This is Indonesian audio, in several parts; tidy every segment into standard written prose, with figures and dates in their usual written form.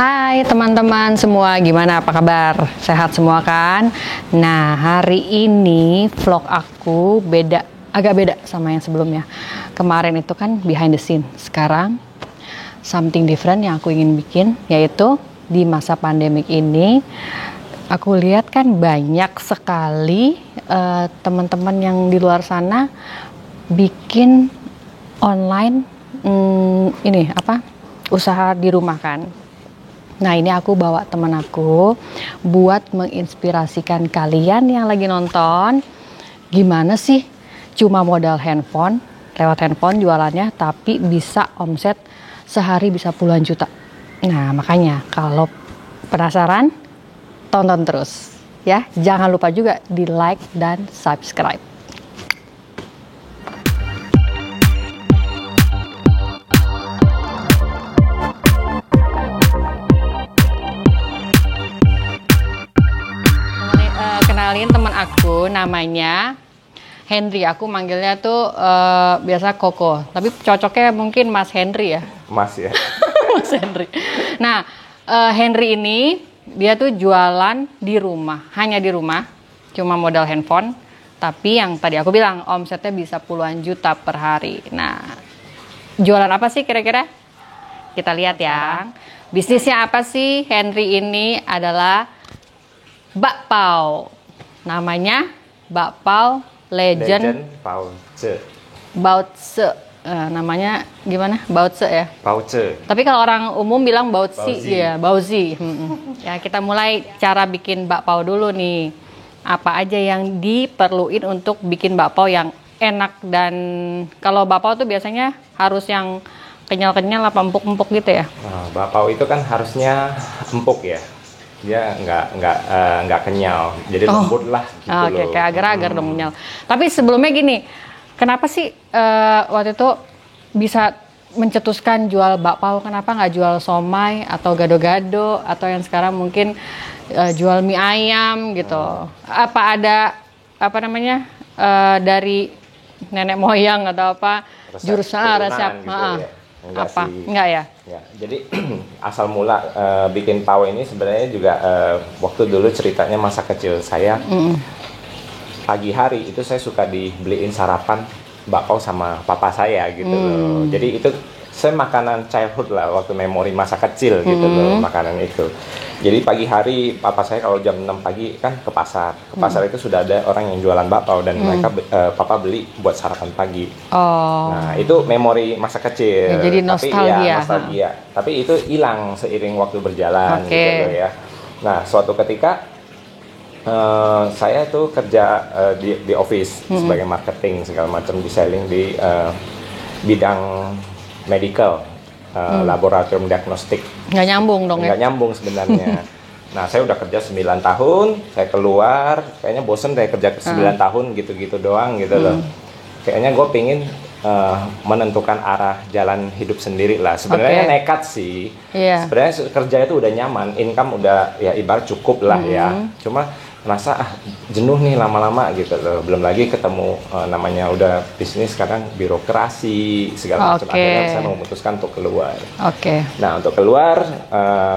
Hai teman-teman semua, gimana, apa kabar? Sehat semua kan? Nah, hari ini vlog aku agak beda sama yang sebelumnya. Kemarin itu kan behind the scene. Sekarang something different yang aku ingin bikin, yaitu di masa pandemik ini aku lihat kan banyak sekali teman-teman yang di luar sana bikin online usaha di rumah kan. Nah, ini aku bawa teman aku buat menginspirasikan kalian yang lagi nonton. Gimana sih cuma modal handphone, lewat handphone jualannya, tapi bisa omset sehari bisa puluhan juta. Nah, makanya kalau penasaran, tonton terus ya. Jangan lupa juga di like dan subscribe. Kenalin teman aku, namanya Henry. Aku manggilnya tuh biasa Koko, tapi cocoknya mungkin Mas Henry ya. Mas ya. Mas Henry. Nah, Henry ini dia tuh jualan di rumah, hanya di rumah, cuma modal handphone. Tapi yang tadi aku bilang omsetnya bisa puluhan juta per hari. Nah, jualan apa sih kira-kira? Kita lihat ya. Bisnisnya apa sih? Henry ini adalah bakpao. Namanya bakpao Legend Baozi. Baozi. Namanya gimana? Baozi ya? Baozi. Tapi kalau orang umum bilang Baozi ya, Baozi. Ya, kita mulai cara bikin bakpao dulu nih. Apa aja yang diperluin untuk bikin bakpao yang enak, dan kalau bakpao tuh biasanya harus yang kenyal-kenyal apa empuk-empuk gitu ya? Nah, bakpao itu kan harusnya empuk ya. Dia nggak kenyal, jadi lembut lah gitu Oke, loh. kayak agar-agar dong kenyal. Tapi sebelumnya gini, kenapa sih waktu itu bisa mencetuskan jual bakpao? Kenapa nggak jual somai atau gado-gado atau yang sekarang mungkin jual mie ayam gitu? Apa ada dari nenek moyang atau apa jurusan resep? Gitu ya? Enggak apa? sih. Enggak ya? Ya, jadi asal mula bikin pao ini sebenarnya juga waktu dulu ceritanya masa kecil saya. Pagi hari itu saya suka dibeliin sarapan bakpao sama papa saya gitu loh. Jadi itu saya makanan childhood lah, waktu memori masa kecil gitu loh, makanan itu. Jadi pagi hari papa saya kalau jam 6 pagi kan ke pasar. Ke pasar itu sudah ada orang yang jualan bakpao dan mereka papa beli buat sarapan pagi. Oh. Nah, itu memori masa kecil. Ya, jadi nostalgia. Tapi, nostalgia. Tapi itu hilang seiring waktu berjalan gitu ya. Nah, suatu ketika saya tuh kerja di office sebagai marketing segala macam, di selling di bidang medical, laboratorium diagnostik. Nggak nyambung dong ya? Nggak nyambung sebenarnya. Nah, saya udah kerja 9 tahun, saya keluar, kayaknya bosen deh kerja 9 tahun gitu-gitu doang gitu loh. Kayaknya gue pingin menentukan arah jalan hidup sendiri lah. Sebenarnya nekat sih. Yeah. Sebenarnya kerja itu udah nyaman, income udah ya ibarat cukup lah ya. Cuma merasa jenuh nih lama-lama gitu loh. Belum lagi ketemu namanya udah bisnis sekarang birokrasi segala macam. Akhirnya saya memutuskan untuk keluar. Nah, untuk keluar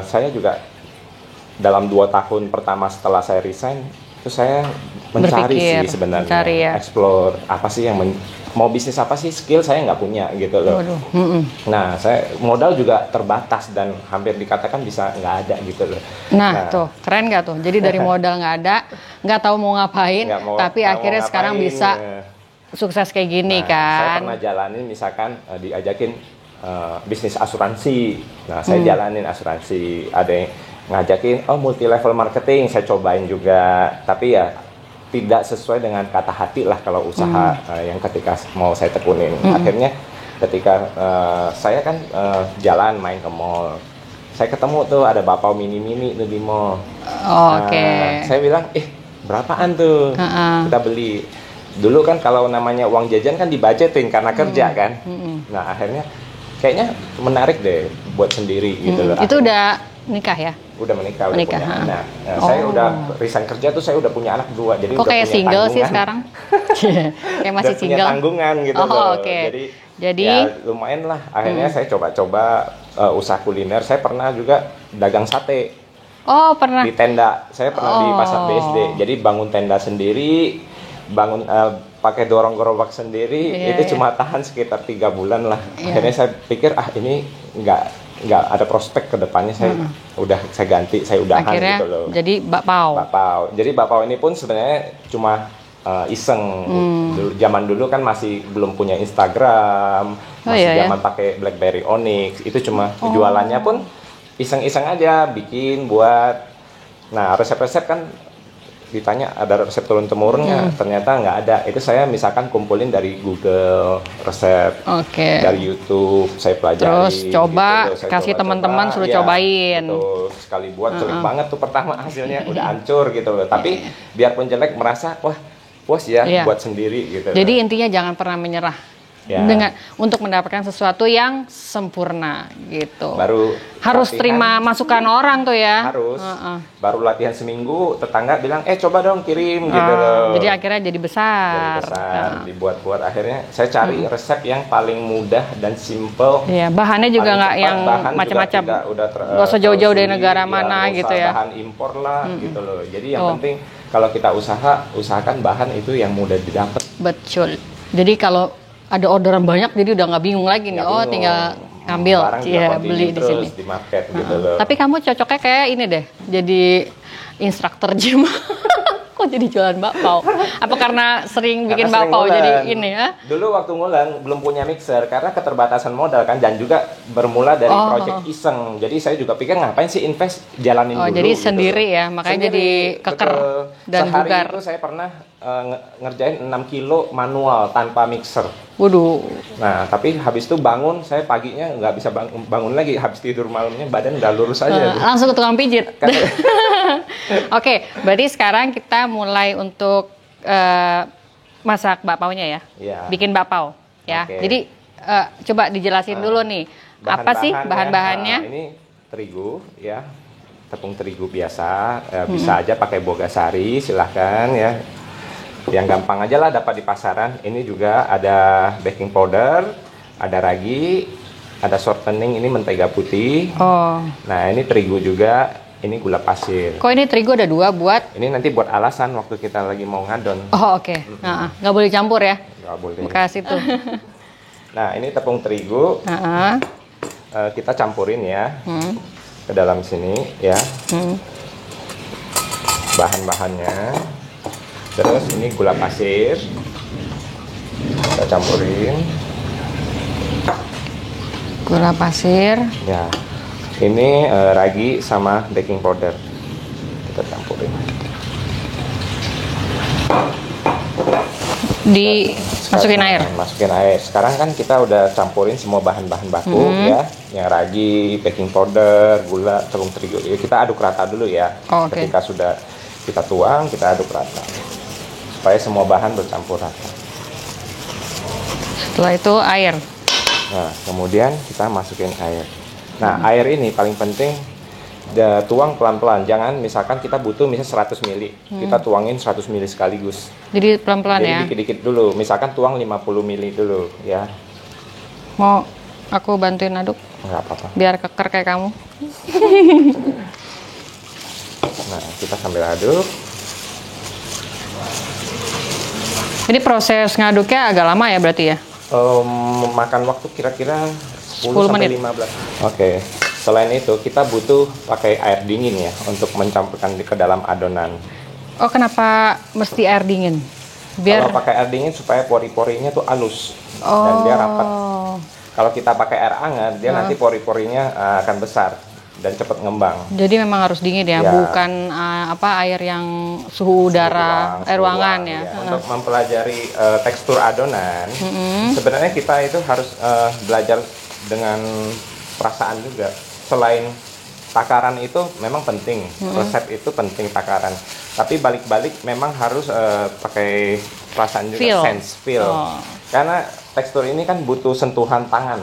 saya juga dalam 2 tahun pertama setelah saya resign itu saya mencari sih sebenarnya, explore apa sih yang mau bisnis apa sih, skill saya nggak punya gitu loh. Nah, saya modal juga terbatas dan hampir dikatakan bisa nggak ada gitu loh. Nah, tuh keren nggak tuh? Jadi dari modal nggak ada, nggak tahu mau ngapain, tapi akhirnya sekarang bisa sukses kayak gini kan? Saya pernah jalanin misalkan diajakin bisnis asuransi. Nah, saya jalanin asuransi. Ada yang ngajakin multi level marketing, saya cobain juga, tapi ya tidak sesuai dengan kata hati lah kalau usaha yang ketika mau saya tekunin. Akhirnya ketika saya kan jalan main ke mall, saya ketemu tuh ada bakpao mini-mini tuh di mall. Saya bilang, berapaan tuh? Kita beli. Dulu kan kalau namanya uang jajan kan dibajetin karena kerja kan. Nah, akhirnya kayaknya menarik deh buat sendiri gitu loh. Itu udah nikah ya? Udah menikah. Udah punya anak. Nah, saya udah resign kerja tuh, saya udah punya anak 2, jadi kok udah kayak punya single tanggungan. sih sekarang? Kayak masih udah single. punya tanggungan gitu loh. Jadi ya lumayan lah. Akhirnya saya coba-coba usaha kuliner. Saya pernah juga dagang sate Oh, pernah. di tenda. Saya pernah di pasar Oh. BSD. Jadi bangun tenda sendiri, bangun pakai dorong gerobak sendiri. Iya, Itu iya. cuma tahan sekitar 3 bulan lah. Iya. Akhirnya saya pikir ini nggak ada prospek ke depannya. Saya saya ganti, saya udahan Akhirnya gitu loh. jadi bakpao. Bakpao. Jadi bakpao ini pun sebenarnya cuma iseng. Zaman dulu kan masih belum punya Instagram, masih iya, zaman pakai BlackBerry Onyx. Itu cuma jualannya pun iseng-iseng aja bikin buat. Nah, resep-resep kan ditanya ada resep turun-temurunnya, ternyata nggak ada. Itu saya misalkan kumpulin dari Google resep, Oke. dari YouTube saya pelajari. Terus coba Saya kasih coba-coba. teman-teman suruh Iya, cobain. betul. Sekali buat jelek banget tuh pertama hasilnya udah hancur gitu loh. Tapi biarpun jelek merasa wah puas ya Iya. buat sendiri gitu. Jadi intinya jangan pernah menyerah Ya. untuk mendapatkan sesuatu yang sempurna gitu. Baru Harus latihan, terima masukan orang tuh ya. harus. Baru latihan seminggu tetangga bilang coba dong kirim gitu loh. Jadi akhirnya jadi besar. Dari besar dibuat-buat, akhirnya saya cari resep yang paling mudah dan simple. Iya, bahannya juga Paling nggak cepat, yang bahan juga macam-macam. tidak udah Nggak usah jauh-jauh dari sulit, negara ya, mana nggak gitu usah ya. bahan impor lah gitu loh. Jadi yang Oh. penting kalau kita usahakan bahan itu yang mudah didapat. Betul. Jadi kalau ada orderan banyak, jadi udah nggak bingung lagi nih. Nggak Oh, bingung. tinggal ngambil, Barang juga iya, continue beli di terus sini. di market gitu loh. Tapi kamu cocoknya kayak ini deh, jadi instruktur gym. Kok jadi jualan bakpao? Apa karena sering bikin Karena sering bakpao ngulen. jadi ini ya? Dulu waktu ngulen belum punya mixer karena keterbatasan modal kan, dan juga bermula dari Oh. project iseng. Jadi saya juga pikir ngapain sih invest, jalanin Oh, dulu. jadi gitu sendiri loh. ya, makanya jadi keker betul. dan Sehari bugar. itu saya pernah ngerjain 6 kilo manual tanpa mixer. Waduh. Nah, tapi habis itu bangun, saya paginya nggak bisa bangun lagi. Habis tidur malamnya badan udah lurus aja. Langsung ke tukang pijit. Kan- Oke, berarti sekarang kita mulai untuk masak bakpaonya ya. Iya. Bikin bakpao ya. Oke. Jadi coba dijelasin dulu nih. Apa sih bahan-bahannya? Nah, ini terigu ya, tepung terigu biasa. Bisa aja pakai bogasari, silahkan ya. Yang gampang aja lah dapat di pasaran. Ini juga ada baking powder, ada ragi, ada shortening, ini mentega putih. Oh. Nah, ini terigu juga, ini gula pasir. Kok ini terigu ada 2 buat? Ini nanti buat alasan waktu kita lagi mau ngadon. Oh, oke. Nggak boleh campur ya. Nggak boleh. Bekas itu. Nah, ini tepung terigu. Heeh. Kita campurin ya ke dalam sini ya. Bahan-bahannya. Terus ini gula pasir. Kita campurin. Gula pasir. Ya. Ini ragi sama baking powder. Kita campurin. Dimasukin air. Masukin air. Sekarang kan kita udah campurin semua bahan-bahan baku ya. Yang ragi, baking powder, gula, tepung terigu. Kita aduk rata dulu ya. Oh, oke. Ketika sudah kita tuang, kita aduk rata. Supaya semua bahan bercampur rata. Setelah itu air. Nah, kemudian kita masukin air. Nah, air ini paling penting tuang pelan-pelan. Jangan misalkan kita butuh misalnya 100 ml. Kita tuangin 100 ml sekaligus. Jadi pelan-pelan Jadi ya. dikit-dikit dulu. Misalkan tuang 50 ml dulu ya. Mau aku bantuin aduk Nggak apa-apa. biar keker kayak kamu. Nah, kita sambil aduk. Ini proses ngaduknya agak lama ya berarti ya? Makan waktu kira-kira 10 10 sampai menit. 15. Oke. Selain itu, kita butuh pakai air dingin ya untuk mencampurkan ke dalam adonan. Oh, kenapa mesti air dingin? Kalau pakai air dingin supaya pori-porinya tuh halus dan dia rapat. Kalau kita pakai air hangat, dia nanti pori-porinya akan besar dan cepat ngembang. Jadi memang harus dingin ya, Ya. bukan air yang suhu udara, air ruangan ya. Untuk mempelajari tekstur adonan, sebenarnya kita itu harus belajar dengan perasaan juga. Selain takaran itu memang penting, resep itu penting takaran. Tapi balik-balik memang harus pakai perasaan juga, feel. Oh. Karena tekstur ini kan butuh sentuhan tangan.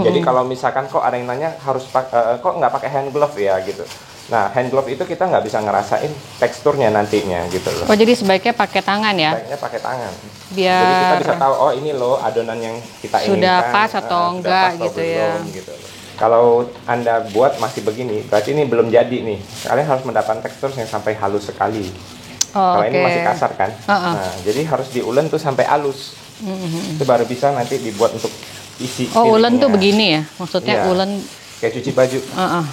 Jadi kalau misalkan kok ada yang nanya harus kok nggak pakai hand glove ya gitu. Nah, hand glove itu kita nggak bisa ngerasain teksturnya nantinya gitu loh. Oh, jadi sebaiknya pakai tangan ya? Baiknya pakai tangan. Biar Jadi kita bisa tahu, oh ini loh adonan yang kita sudah inginkan. pas atau sudah enggak pas atau gitu ya. belum, gitu loh. Kalau Anda buat masih begini, berarti ini belum jadi nih. Kalian harus mendapatkan tekstur yang sampai halus sekali. Oh, Kalau oke. ini masih kasar kan? Uh-uh. Nah, jadi harus diulen tuh sampai halus. Itu baru bisa nanti dibuat untuk isi Oh, ulen tuh fillingnya. begini ya? Maksudnya Iya. ulen. Kayak cuci baju. Uh-uh.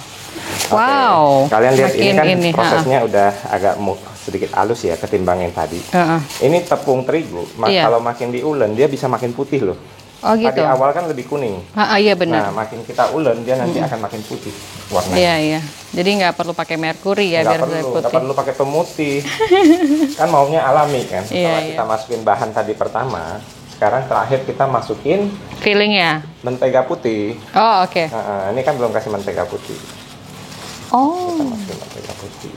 Oke. Wow. Kalian lihat ini Makin kan ini, prosesnya udah agak sedikit halus ya ketimbang yang tadi. Uh-uh. Ini tepung terigu, Iya. kalau makin diulen dia bisa makin putih loh. Oh gitu. Tadi awal kan lebih kuning. Iya Nah, benar. makin kita ulen dia nanti akan makin putih warnanya. Iya iya. Jadi nggak perlu pakai merkuri ya Nggak biar perlu, saya nggak putih. perlu pakai pemutih. Kan maunya alami kan. Iya, Kalau iya. kita masukin bahan tadi pertama, sekarang terakhir kita masukin Feeling ya. mentega putih. Oh oke. Ini kan belum kasih mentega putih. Oh Kita masukin mentega putih.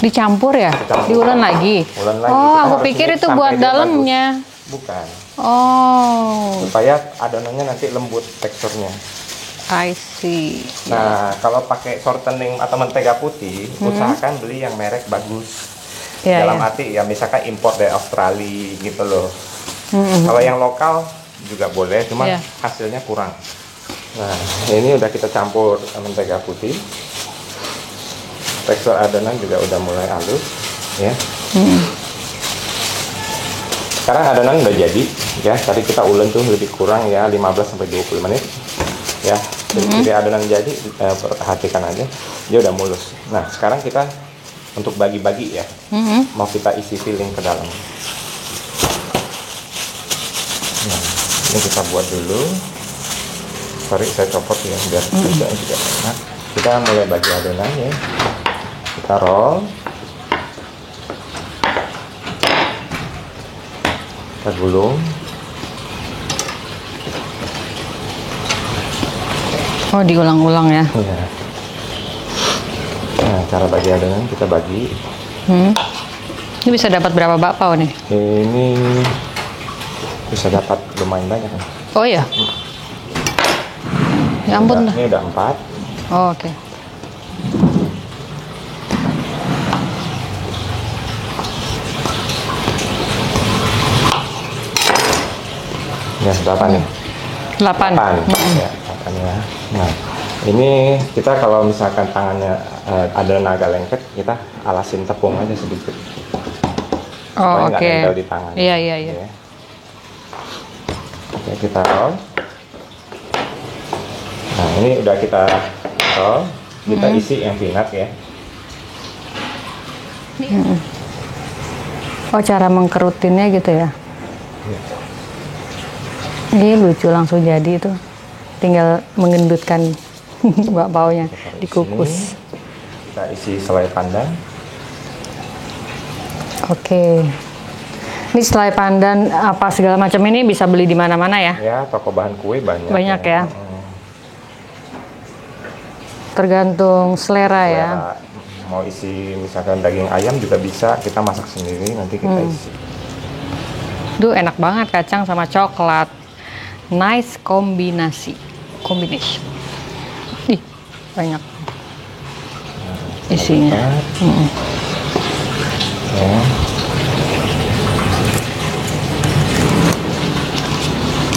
dicampur ya? Dicampur. Diulen lagi. Ulen lagi. Oh Kita aku harus pikir mix itu sampai buat dia dalamnya. Bukan. Oh Supaya adonannya nanti lembut teksturnya. I see. Nah, kalau pakai shortening atau mentega putih, usahakan beli yang merek bagus. Iya, Dalam iya. arti ya misalkan impor dari Australia gitu loh. Kalau yang lokal juga boleh, cuma Iya. hasilnya kurang. Nah, ini udah kita campur mentega putih. Tekstur adonan juga udah mulai halus, ya. Sekarang adonan udah jadi, ya. Tadi kita ulen tuh lebih kurang ya 15-20 menit, ya. Jadi adonan jadi, perhatikan aja, dia udah mulus. Nah, sekarang kita untuk bagi-bagi ya, mau kita isi filling ke dalam. Nah, ini kita buat dulu. Sorry, saya copot ya, biar kerjaan juga enak. Kita mulai bagi adonannya. Kita roll. Kita gulung. Oh diulang-ulang ya. Ya. Nah, cara bagi adonan kita bagi. Ini bisa dapat berapa bakpao nih? Ini bisa dapat lumayan banyak kan? Oh ya. Ya ampun. Ini udah 4. Oh, oke. Ya, berapa nih? 8. 8. Ya, 8 ya. Nah, ini kita kalau misalkan tangannya adonan agak lengket, kita alasin tepung aja sedikit. Oh, Supaya nggak oke. nempel di tangan. Iya, iya, iya. Oke. Oke, kita roll. Nah, ini udah kita roll. Kita isi yang peanut ya. Oh, cara mengkerutinnya gitu ya. Ya. Ini lucu langsung jadi itu. Tinggal mengendutkan bakpaonya dikukus. Kita isi selai pandan. Oke. Ini selai pandan apa segala macam ini bisa beli di mana-mana ya? Ya, toko bahan kue banyak. Banyak ya. Tergantung selera ya. Selera. Mau isi misalkan daging ayam juga bisa, kita masak sendiri nanti kita isi. Duh, enak banget kacang sama coklat. Nice kombinasi. Combination. Ih, banyak isinya. Ya.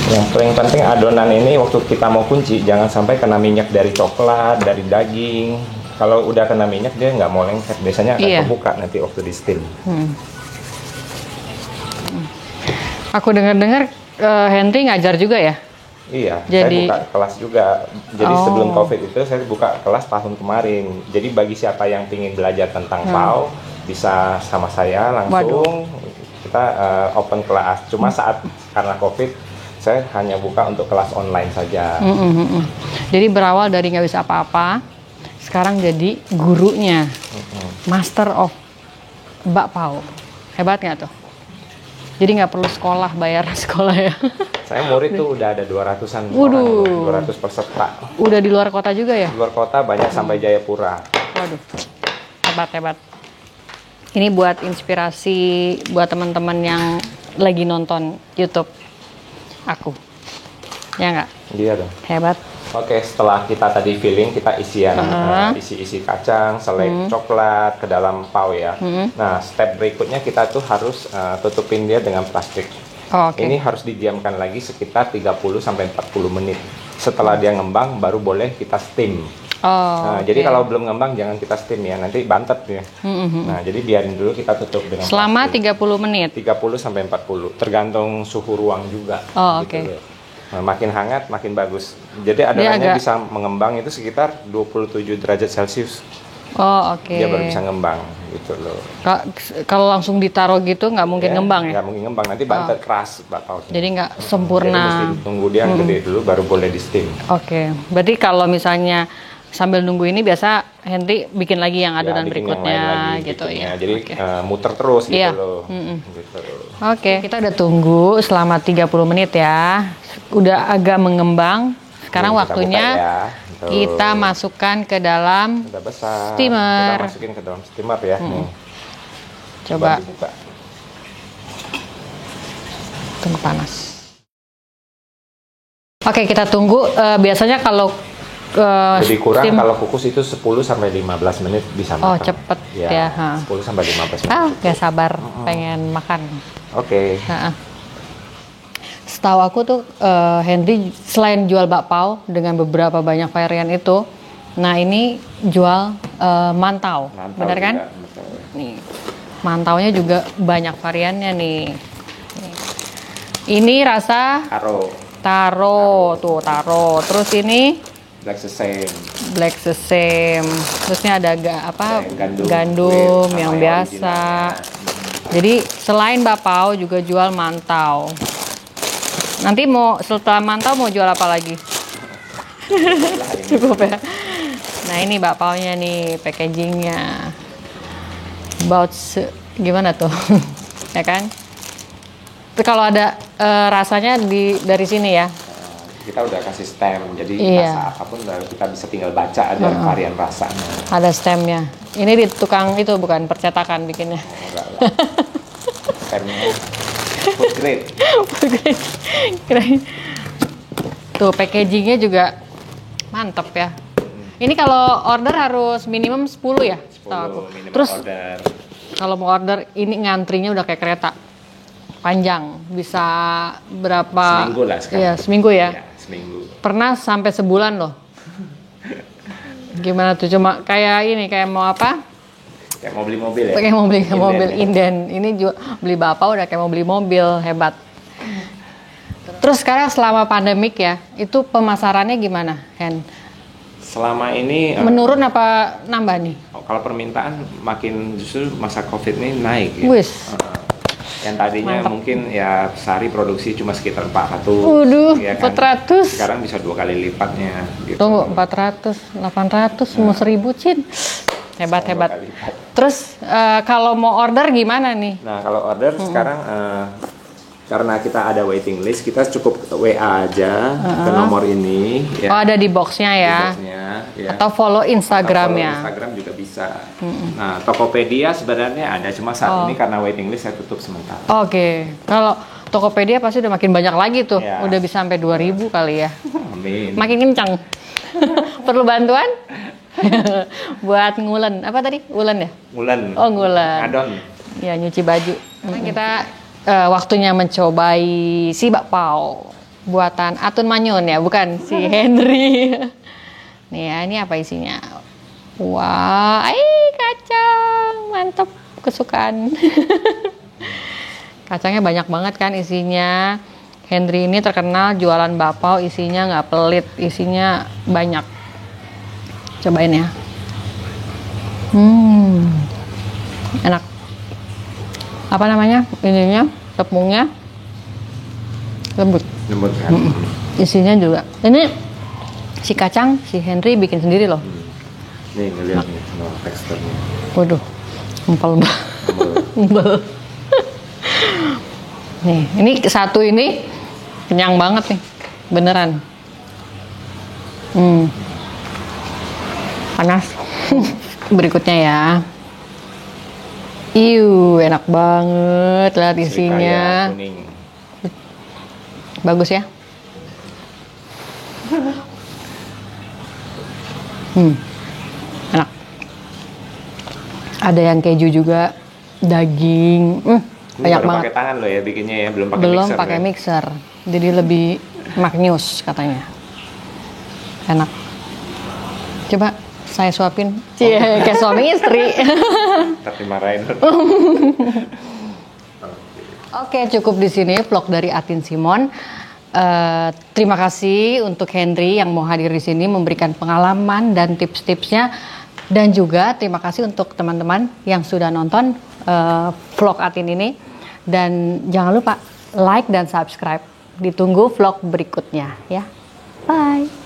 Yang paling penting adonan ini waktu kita mau kunci jangan sampai kena minyak dari coklat, dari daging. Kalau udah kena minyak dia nggak mau lengket. Biasanya akan Iya. kebuka nanti waktu di steam. Aku dengar-dengar Henry ngajar juga ya? Iya, Jadi- saya buka kelas juga. Jadi Oh. sebelum COVID itu saya buka kelas tahun kemarin. Jadi bagi siapa yang ingin belajar tentang PAU bisa sama saya langsung. Kita open kelas. Cuma saat karena COVID saya hanya buka untuk kelas online saja. Jadi berawal dari nggak bisa apa-apa, sekarang jadi gurunya, master of bakpao. Hebat nggak tuh? Jadi nggak perlu sekolah, bayar sekolah ya. Saya murid tuh udah ada 200-an Waduh. orang, 200 peserta. Udah di luar kota juga ya? Di luar kota banyak sampai Jayapura. Waduh, hebat. Ini buat inspirasi buat teman-teman yang lagi nonton YouTube aku. Ya nggak? Iya dong. Hebat. Oke, setelah kita tadi filling, kita isian isi-isi kacang, selai coklat ke dalam pau ya. Nah, step berikutnya kita tuh harus tutupin dia dengan plastik. Oh, oke. Ini harus didiamkan lagi sekitar 30 sampai 40 menit. Setelah dia ngembang, baru boleh kita steam. Oh, jadi oke. kalau belum ngembang jangan kita steam ya, nanti bantet ya. Nah, jadi biarin dulu kita tutup dengan Selama plastik. 30 menit. 30 sampai 40, tergantung suhu ruang juga. Oh, gitu oke. loh. Nah, makin hangat makin bagus. Jadi Dia adonannya agak- bisa mengembang itu sekitar 27 derajat Celcius. Oh, oke. Dia baru bisa ngembang gitu loh. Kalau langsung ditaruh gitu nggak mungkin ngembang ya? Nggak mungkin ngembang, nanti bantet keras bakpao. Jadi nggak Jadi sempurna. mesti tunggu dia gede dulu baru boleh di steam. Oke. Berarti kalau misalnya sambil nunggu ini biasa Henry bikin lagi yang adonan bikin yang berikutnya lain lagi gitu bikinnya. ya. Jadi Oke. muter terus gitu Iya. loh. Gitu. Oke, kita udah tunggu selama 30 menit ya. Udah agak mengembang. Sekarang Kita waktunya buka ya. Tuh. kita masukkan ke dalam Udah besar. steamer. Kita masukin ke dalam steamer ya. Nih. Coba dibuka. tunggu panas. Oke, kita tunggu. Biasanya kalau Lebih kurang steam- kalau kukus itu 10 sampai 15 menit bisa Oh, matang. cepet ya, ha. 10 sampai 15 menit. Ah, gak sabar pengen makan. Oke. Ha-ha. Setahu aku tuh Henry selain jual bakpao dengan beberapa banyak varian itu, nah ini jual mantau, Mantau benar kan? juga, betul. Nih, mantaunya juga banyak variannya nih. Nih. Ini rasa Taro, taro. Terus ini black sesame, black sesame. Terusnya ada gandum, gandum sama yang biasa. Jadi selain bakpao juga jual mantau. Nanti setelah mantau mau jual apa lagi? Cukup ya. Nah ini bakpaonya nih, packagingnya. Gimana tuh? Ya kan? Tapi kalau ada rasanya dari sini ya. Kita udah kasih stem, jadi Iya. rasa apapun kita bisa tinggal baca aja varian rasanya. Ada stemnya. Ini di tukang itu bukan percetakan bikinnya. Enggak. Stemnya food grade. Kirain. Tuh packagingnya juga mantep ya. Ini kalau order harus minimum 10 ya? 10 Tahu aku. minimum Terus order. kalau mau order ini ngantrinya udah kayak kereta. Panjang. Bisa berapa? Seminggu lah sekarang. Iya, seminggu ya. Iya, seminggu. Pernah sampai sebulan loh. Gimana tuh? Cuma kayak ini, kayak mau apa? Kayak mau beli mobil ya? Kayak mau beli Inden mobil ya? inden. Ini juga beli bakpao udah kayak mau beli mobil, hebat. Terus sekarang selama pandemik ya, itu pemasarannya gimana, Hen? Selama ini Menurun apa nambah nih? kalau permintaan makin justru masa Covid ini naik ya. Wis. Yang tadinya Mantap. mungkin ya sehari produksi cuma sekitar 400. Waduh, ya kan? 400. Sekarang bisa 2 kali lipatnya gitu. Tunggu, 400, 800, mau 1000, Cin. Hebat, Bisa 2 hebat. kali lipat. Terus kalau mau order gimana nih? Nah, kalau order sekarang karena kita ada waiting list, kita cukup WA aja ke nomor ini ya. Oh, ada di boxnya ya? Di boxnya, ya. Atau follow Atau Instagramnya? follow Instagram juga bisa. Nah, Tokopedia sebenarnya ada, cuma saat ini karena waiting list saya tutup sementara. Oke, kalau Tokopedia pasti udah makin banyak lagi tuh. Ya. Udah bisa sampai 2000 kali ya. Amin. Makin kencang. Perlu bantuan? Buat ngulen. Apa tadi? Ulen ya? Ngulen. Oh, ngulen. Adon. Ya, nyuci baju. Sekarang kita waktunya mencobai si bakpao buatan Atun Manyun ya, bukan si Henry. Nih ya, ini apa isinya? Wah, kacang. Mantep, kesukaan. Kacangnya banyak banget kan isinya. Henry ini terkenal jualan bakpao isinya nggak pelit, isinya banyak. Cobain ya. Enak. Apa namanya? Ininya, tepungnya lembut. Lembut kan? Isinya juga. Ini si kacang si Henry bikin sendiri loh. Nih, ngeliat nih teksturnya. Waduh, empel banget. Empel. Nih, ini satu ini kenyang banget nih, beneran. Panas. Berikutnya ya. Enak banget. Lihat isinya. Serikaya kuning. Bagus ya. Enak. Ada yang keju juga, daging. Ini Banyak baru banget. pakai tangan loh ya bikinnya ya, belum pakai Belum mixer. pakai ya? mixer. Jadi lebih maknyus katanya. Enak. Coba saya suapin. Cie, kayak suami istri. Tapi marahin. Oke, cukup di sini vlog dari Atin Simon. Terima kasih untuk Henry yang mau hadir di sini memberikan pengalaman dan tips-tipsnya, dan juga terima kasih untuk teman-teman yang sudah nonton vlog Atin ini, dan jangan lupa like dan subscribe. Ditunggu vlog berikutnya ya. Bye.